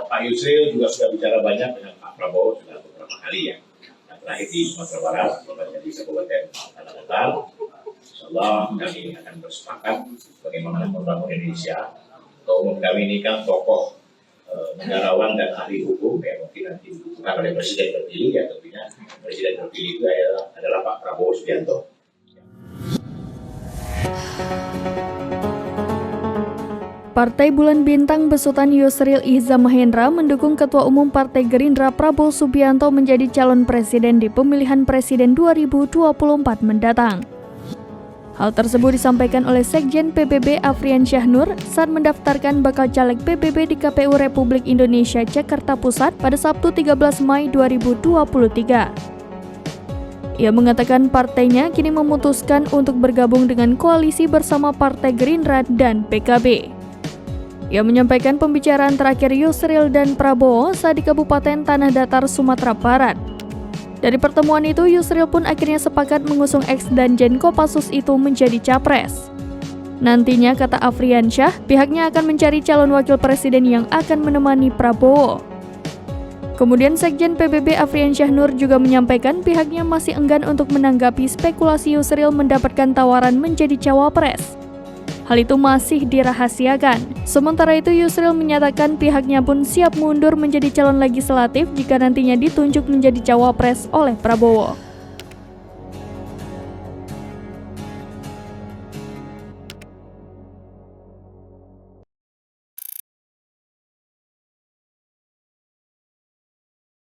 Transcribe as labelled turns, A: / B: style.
A: Pak Yusril juga sudah bicara banyak dengan Pak Prabowo sudah beberapa kali ya. Yang terakhir di Sumatera Barat, tepatnya di Kabupaten Tanah Datar. Insyaallah kami akan bersepakat bagaimana membangun Indonesia. Ketua Umum kami ini kan tokoh negarawan dan ahli hukum yang mungkin nanti dibutuhkan oleh Presiden terpilih, ya tentunya Presiden terpilih itu adalah Pak Prabowo Subianto.
B: Partai Bulan Bintang besutan Yusril Iza Mahendra mendukung Ketua Umum Partai Gerindra Prabowo Subianto menjadi calon presiden di pemilihan presiden 2024 mendatang. Hal tersebut disampaikan oleh Sekjen PBB Afrian Syahnur saat mendaftarkan bakal caleg PBB di KPU Republik Indonesia Jakarta Pusat pada Sabtu 13 Mei 2023. Ia mengatakan partainya kini memutuskan untuk bergabung dengan koalisi bersama Partai Gerindra dan PKB. Ia menyampaikan pembicaraan terakhir Yusril dan Prabowo saat di Kabupaten Tanah Datar, Sumatera Barat. Dari pertemuan itu, Yusril pun akhirnya sepakat mengusung ex Danjen Kopassus itu menjadi capres. Nantinya, kata Afrian Syah, pihaknya akan mencari calon wakil presiden yang akan menemani Prabowo. Kemudian Sekjen PBB Afrian Syahnur juga menyampaikan pihaknya masih enggan untuk menanggapi spekulasi Yusril mendapatkan tawaran menjadi cawapres. Hal itu masih dirahasiakan. Sementara itu Yusril menyatakan pihaknya pun siap mundur menjadi calon legislatif jika nantinya ditunjuk menjadi cawapres oleh Prabowo.